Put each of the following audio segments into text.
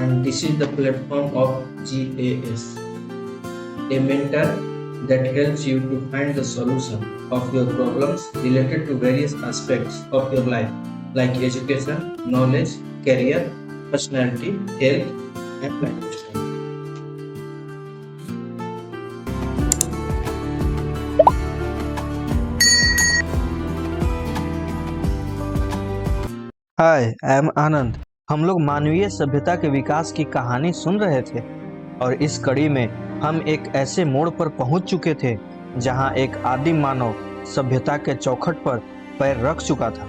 and this is the platform of GAS, a mentor that helps you to find the solution of your problems related to various aspects of your life, like education, knowledge, career, personality, health, and lifestyle. Hi, I am Anand. हम लोग मानवीय सभ्यता के विकास की कहानी सुन रहे थे और इस कड़ी में हम एक ऐसे मोड़ पर पहुंच चुके थे जहां एक आदिम मानव सभ्यता के चौखट पर पैर रख चुका था।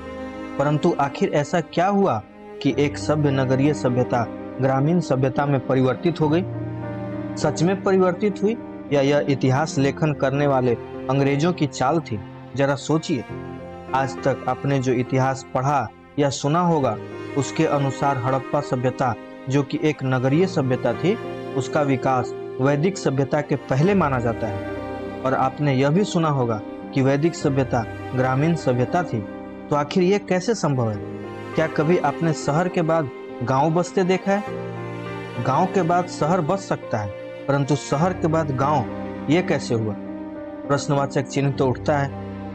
परंतु आखिर ऐसा क्या हुआ कि एक सभ्य नगरीय सभ्यता ग्रामीण सभ्यता में परिवर्तित हो गई? सच में परिवर्तित हुई या यह इतिहास लेखन करने वाले अंग्रेजों की चाल थी? जरा सोचिए। आज तक आपने जो इतिहास पढ़ा या सुना होगा उसके अनुसार हड़प्पा सभ्यता, जो कि एक नगरीय सभ्यता थी, उसका विकास वैदिक सभ्यता के पहले माना जाता है। और आपने यह भी सुना होगा कि वैदिक सभ्यता ग्रामीण सभ्यता थी। तो आखिर यह कैसे संभव है? क्या कभी आपने शहर के बाद गांव बसते देखा है? गांव के बाद शहर बस सकता है, परंतु शहर के बाद गांव, ये कैसे हुआ? प्रश्नवाचक चिन्ह तो उठता है,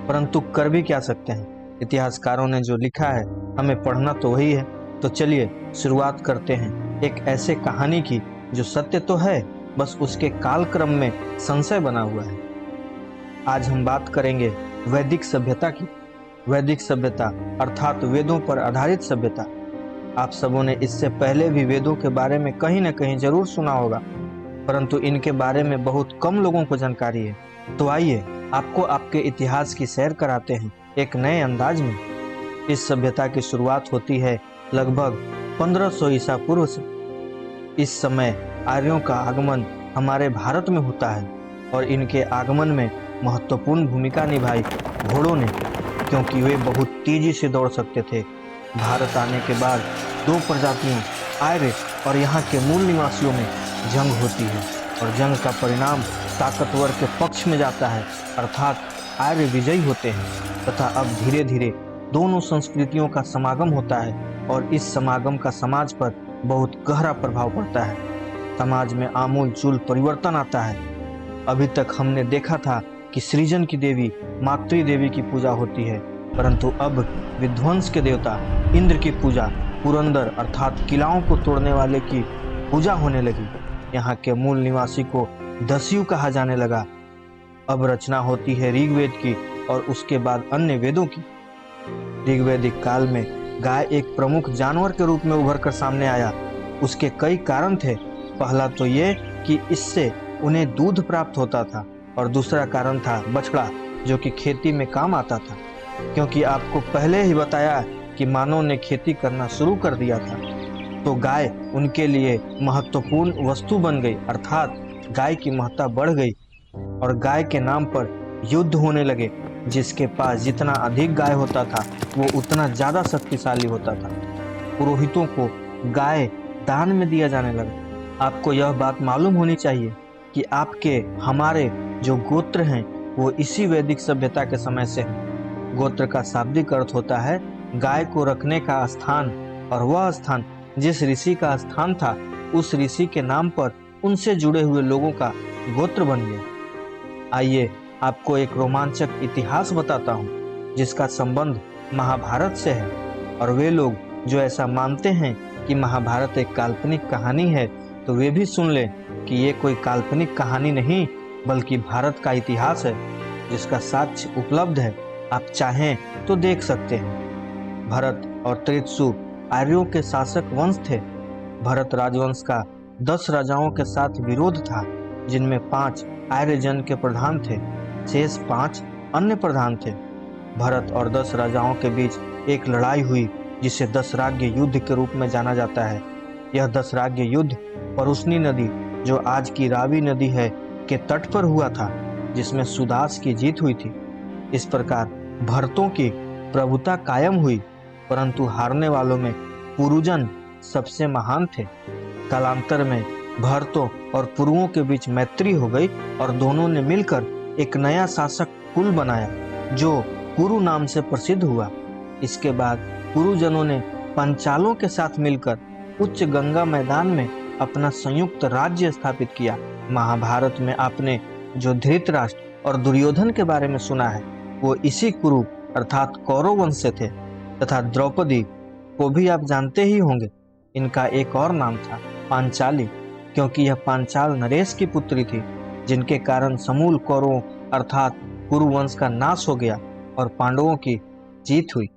परंतु कर भी क्या सकते हैं? इतिहासकारों ने जो लिखा है हमें पढ़ना तो वही है। तो चलिए शुरुआत करते हैं एक ऐसे कहानी की जो सत्य तो है, बस उसके कालक्रम में संशय बना हुआ है। आज हम बात करेंगे वैदिक सभ्यता की। वैदिक सभ्यता अर्थात वेदों पर आधारित सभ्यता। आप सबों ने इससे पहले भी वेदों के बारे में कहीं न कहीं जरूर सुना होगा, परंतु इनके बारे में बहुत कम लोगों को जानकारी है। तो आइए आपको आपके इतिहास की सैर कराते हैं एक नए अंदाज में। इस सभ्यता की शुरुआत होती है लगभग 1500 ईसा पूर्व से। इस समय आर्यों का आगमन हमारे भारत में होता है और इनके आगमन में महत्वपूर्ण भूमिका निभाई घोड़ों ने, क्योंकि वे बहुत तेजी से दौड़ सकते थे। भारत आने के बाद दो प्रजातियों आर्य और यहाँ के मूल निवासियों में जंग होती है और जंग का परिणाम ताकतवर के पक्ष में जाता है, अर्थात आर्य विजयी होते हैं। तथा अब धीरे धीरे दोनों संस्कृतियों का समागम होता है और इस समागम का समाज पर बहुत गहरा प्रभाव पड़ता है। समाज में आमूल चूल परिवर्तन आता है। अभी तक हमने देखा था कि सृजन की देवी मातृ देवी की पूजा होती है, परंतु अब विध्वंस के देवता इंद्र की पूजा, पुरंदर अर्थात किलाओं को तोड़ने वाले की पूजा होने लगी। यहाँ के मूल निवासी को दस्यु कहा जाने लगा। अब रचना होती है ऋग्वेद की और उसके बाद अन्य वेदों की। ऋग्वैदिक काल में गाय एक प्रमुख जानवर के रूप में उभर कर सामने आया। उसके कई कारण थे। पहला तो ये कि इससे उन्हें दूध प्राप्त होता था और दूसरा कारण था बछड़ा, जो कि खेती में काम आता था। क्योंकि आपको पहले ही बताया कि मानव ने खेती करना शुरू कर दिया था, तो गाय उनके लिए महत्वपूर्ण वस्तु बन गई, अर्थात गाय की महत्ता बढ़ गई और गाय के नाम पर युद्ध होने लगे। जिसके पास जितना अधिक गाय होता था वो उतना ज़्यादा शक्तिशाली होता था। पुरोहितों को गाय दान में दिया जाने लगा। आपको यह बात मालूम होनी चाहिए कि आपके हमारे जो गोत्र हैं वो इसी वैदिक सभ्यता के समय से हैं। गोत्र का शाब्दिक अर्थ होता है गाय को रखने का स्थान, और वह स्थान जिस ऋषि का स्थान था उस ऋषि के नाम पर उनसे जुड़े हुए लोगों का गोत्र बन गया। आइए आपको एक रोमांचक इतिहास बताता हूँ जिसका संबंध महाभारत से है। और वे लोग जो ऐसा मानते हैं कि महाभारत एक काल्पनिक कहानी है, तो वे भी सुन लें कि ये कोई काल्पनिक कहानी नहीं बल्कि भारत का इतिहास है, जिसका साक्ष्य उपलब्ध है। आप चाहें तो देख सकते हैं। भरत और त्रित्सु आर्यों के शासक वंश थे। भरत राजवंश का 10 राजाओं के साथ विरोध था, जिनमें 5 आर्यजन के प्रधान थे, शेष 5 अन्य प्रधान थे। भरत और 10 राजाओं के बीच एक लड़ाई हुई जिसे दशराग्य युद्ध के रूप में जाना जाता है। यह दशराग्य युद्ध परुष्णी नदी, जो आज की रावी नदी है, के तट पर हुआ था, जिसमें सुदास की जीत हुई थी। इस प्रकार भरतों की प्रभुता कायम हुई, परंतु हारने वालों में पुरुजन सबसे महान थे। कालांतर में भरतों और पुरुओं के बीच मैत्री हो गई और दोनों ने मिलकर एक नया शासक कुल बनाया जो कुरु नाम से प्रसिद्ध हुआ। इसके बाद कुरुजनों ने पंचालों के साथ मिलकर उच्च गंगा मैदान में अपना संयुक्त राज्य स्थापित किया। महाभारत में आपने जो धृतराष्ट्र और दुर्योधन के बारे में सुना है वो इसी कुरु अर्थात कौरव वंश से थे, तथा द्रौपदी को भी आप जानते ही होंगे। इनका एक और नाम था पांचाली, क्योंकि यह पांचाल नरेश की पुत्री थी, जिनके कारण समूल कौरवों अर्थात कुरु वंश का नाश हो गया और पांडवों की जीत हुई।